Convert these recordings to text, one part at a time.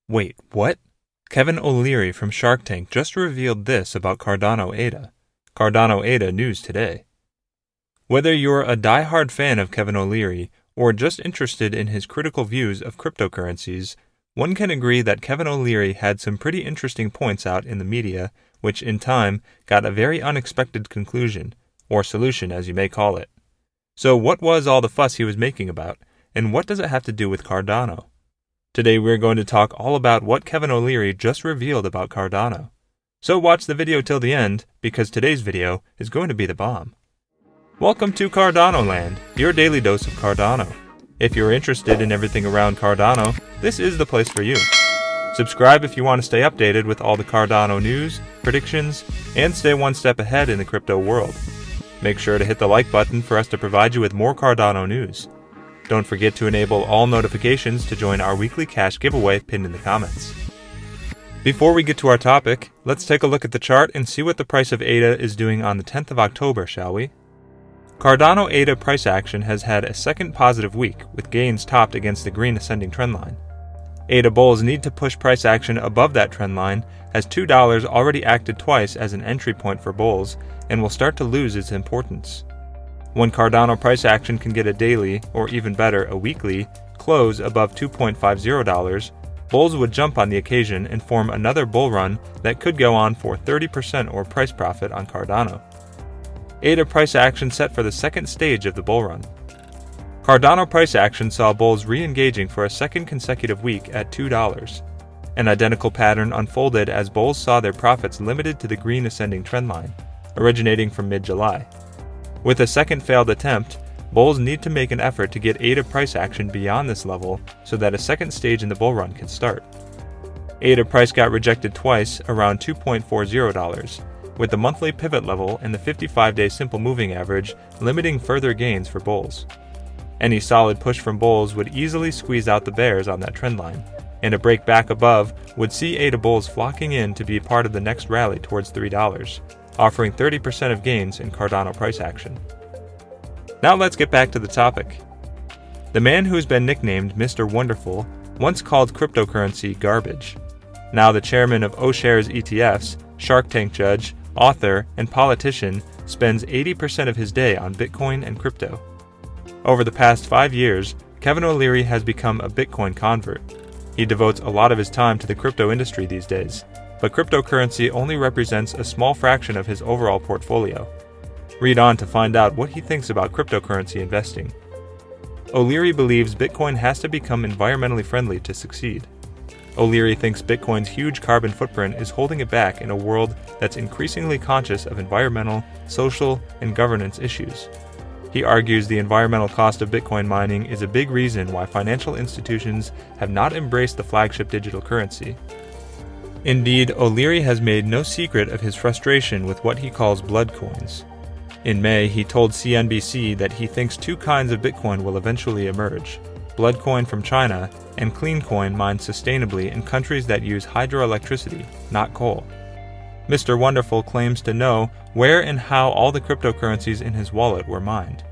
Wait, what? Kevin O'Leary from Sharktank just revealed this about Cardano ADA. Cardano ADA news today. Whether you're a die-hard fan of Kevin O'Leary or just interested in his critical views of cryptocurrencies, one can agree that Kevin O'Leary had some pretty interesting points out in the media, which in time got a very unexpected conclusion, or solution as you may call it. So what was all the fuss he was making about, and what does it have to do with Cardano? Today we're going to talk all about what Kevin O'Leary just revealed about Cardano. So watch the video till the end, because today's video is going to be the bomb. Welcome to Cardano Land, your daily dose of Cardano. If you're interested in everything around Cardano, this is the place for you. Subscribe if you want to stay updated with all the Cardano news, predictions, and stay one step ahead in the crypto world. Make sure to hit the like button for us to provide you with more Cardano news. Don't forget to enable all notifications to join our weekly cash giveaway pinned in the comments. Before we get to our topic, let's take a look at the chart and see what the price of ADA is doing on the 10th of October, shall we? Cardano ADA price action has had a second positive week, with gains topped against the green ascending trendline. ADA bulls need to push price action above that trendline, as $2 already acted twice as an entry point for bulls and will start to lose its importance. When Cardano price action can get a daily, or even better, a weekly, close above $2.50, bulls would jump on the occasion and form another bull run that could go on for 30% or price profit on Cardano. ADA price action set for the second stage of the bull run. Cardano price action saw bulls re-engaging for a second consecutive week at $2. An identical pattern unfolded as bulls saw their profits limited to the green ascending trendline, originating from mid-July. With a second failed attempt, bulls need to make an effort to get ADA price action beyond this level so that a second stage in the bull run can start. ADA price got rejected twice around $2.40, with the monthly pivot level and the 55-day simple moving average limiting further gains for bulls. Any solid push from bulls would easily squeeze out the bears on that trendline, and a break back above would see ADA bulls flocking in to be part of the next rally towards $3, offering 30% of gains in Cardano price action. Now let's get back to the topic. The man who's been nicknamed Mr. Wonderful once called cryptocurrency garbage. Now the chairman of O'Shares ETFs, Sharktank judge, author, and politician spends 80% of his day on Bitcoin and crypto. Over the past 5 years, Kevin O'Leary has become a Bitcoin convert. He devotes a lot of his time to the crypto industry these days, but cryptocurrency only represents a small fraction of his overall portfolio. Read on to find out what he thinks about cryptocurrency investing. O'Leary believes Bitcoin has to become environmentally friendly to succeed. O'Leary thinks Bitcoin's huge carbon footprint is holding it back in a world that's increasingly conscious of environmental, social, and governance issues. He argues the environmental cost of Bitcoin mining is a big reason why financial institutions have not embraced the flagship digital currency. Indeed, O'Leary has made no secret of his frustration with what he calls blood coins. In May, he told CNBC that he thinks two kinds of Bitcoin will eventually emerge: blood coin from China and clean coin mined sustainably in countries that use hydroelectricity, not coal. Mr. Wonderful claims to know where and how all the cryptocurrencies in his wallet were mined.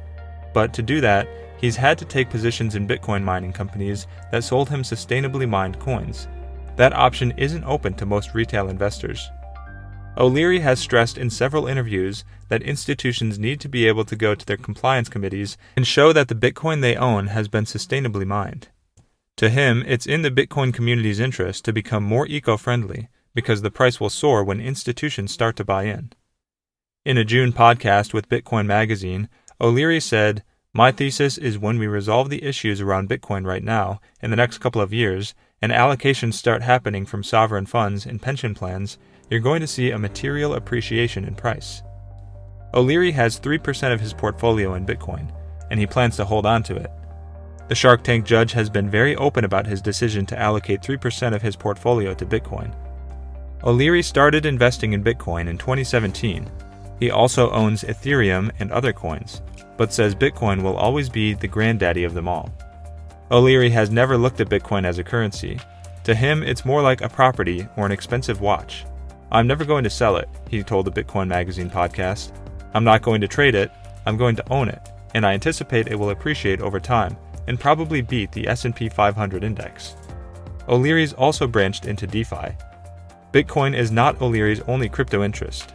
But to do that, he's had to take positions in Bitcoin mining companies that sold him sustainably mined coins. That option isn't open to most retail investors. O'Leary has stressed in several interviews that institutions need to be able to go to their compliance committees and show that the Bitcoin they own has been sustainably mined. To him, it's in the Bitcoin community's interest to become more eco-friendly, because the price will soar when institutions start to buy in. In a June podcast with Bitcoin Magazine, O'Leary said, "My thesis is when we resolve the issues around Bitcoin right now, in the next couple of years, and allocations start happening from sovereign funds and pension plans, you're going to see a material appreciation in price." O'Leary has 3% of his portfolio in Bitcoin, and he plans to hold on to it. The Shark Tank judge has been very open about his decision to allocate 3% of his portfolio to Bitcoin. O'Leary started investing in Bitcoin in 2017. He also owns Ethereum and other coins, but says Bitcoin will always be the granddaddy of them all. O'Leary has never looked at Bitcoin as a currency. To him, it's more like a property or an expensive watch. "I'm never going to sell it," he told the Bitcoin Magazine podcast. "I'm not going to trade it, I'm going to own it, and I anticipate it will appreciate over time and probably beat the S&P 500 index." OLeary's also branched into DeFi. Bitcoin is not OLeary's only crypto interest.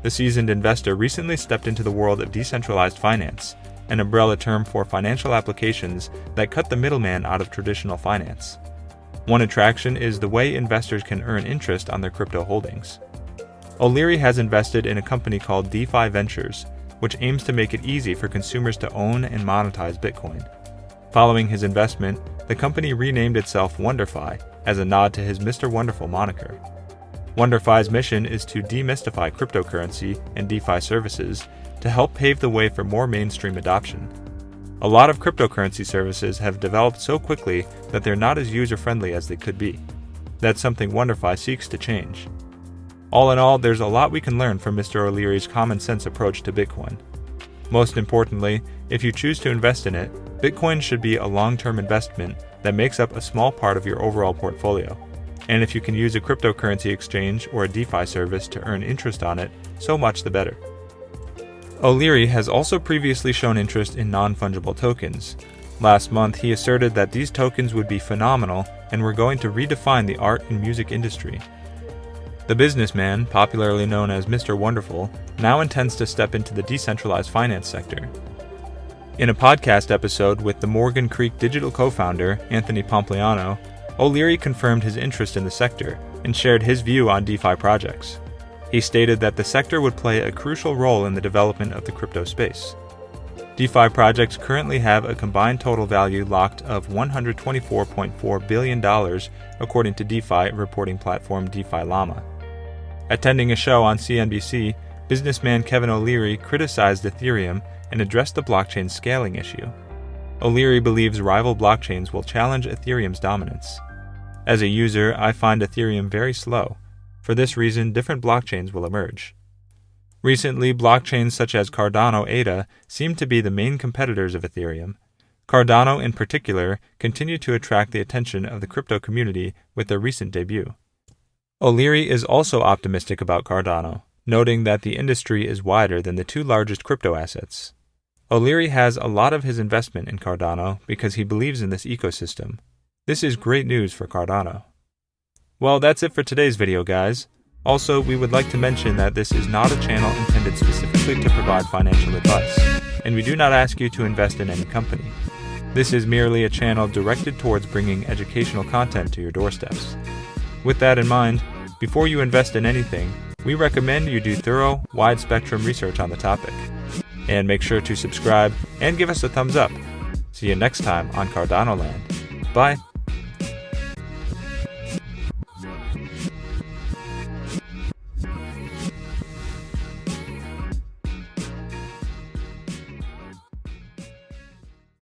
The seasoned investor recently stepped into the world of decentralized finance, an umbrella term for financial applications that cut the middleman out of traditional finance. One attraction is the way investors can earn interest on their crypto holdings. OLeary has invested in a company called DeFi Ventures, which aims to make it easy for consumers to own and monetize Bitcoin. Following his investment, the company renamed itself WonderFi as a nod to his Mr. Wonderful moniker. WonderFi's mission is to demystify cryptocurrency and DeFi services to help pave the way for more mainstream adoption. A lot of cryptocurrency services have developed so quickly that they're not as user-friendly as they could be. That's something WonderFi seeks to change. All in all, there's a lot we can learn from Mr. OLeary's common-sense approach to Bitcoin. Most importantly, if you choose to invest in it, Bitcoin should be a long-term investment that makes up a small part of your overall portfolio. And if you can use a cryptocurrency exchange or a DeFi service to earn interest on it, so much the better. OLeary has also previously shown interest in non-fungible tokens. Last month, he asserted that these tokens would be phenomenal and were going to redefine the art and music industry. The businessman, popularly known as Mr. Wonderful, now intends to step into the decentralized finance sector. In a podcast episode with the Morgan Creek Digital co-founder, Anthony Pompliano, OLeary confirmed his interest in the sector and shared his view on DeFi projects. He stated that the sector would play a crucial role in the development of the crypto space. DeFi projects currently have a combined total value locked of $124.4 billion, according to DeFi reporting platform DeFi Llama. Attending a show on CNBC, businessman Kevin OLeary criticized Ethereum and addressed the blockchain scaling issue. OLeary believes rival blockchains will challenge Ethereum's dominance. As a user, I find Ethereum very slow. For this reason, different blockchains will emerge. Recently, blockchains such as Cardano ADA seem to be the main competitors of Ethereum. Cardano, in particular, continue to attract the attention of the crypto community with their recent debut. OLeary is also optimistic about Cardano, noting that the industry is wider than the two largest crypto assets. OLeary has a lot of his investment in Cardano because he believes in this ecosystem. This is great news for Cardano. Well, that's it for today's video, guys. Also, we would like to mention that this is not a channel intended specifically to provide financial advice, and we do not ask you to invest in any company. This is merely a channel directed towards bringing educational content to your doorsteps. With that in mind, before you invest in anything, we recommend you do thorough, wide-spectrum research on the topic. And make sure to subscribe and give us a thumbs up. See you next time on Cardano Land. Bye.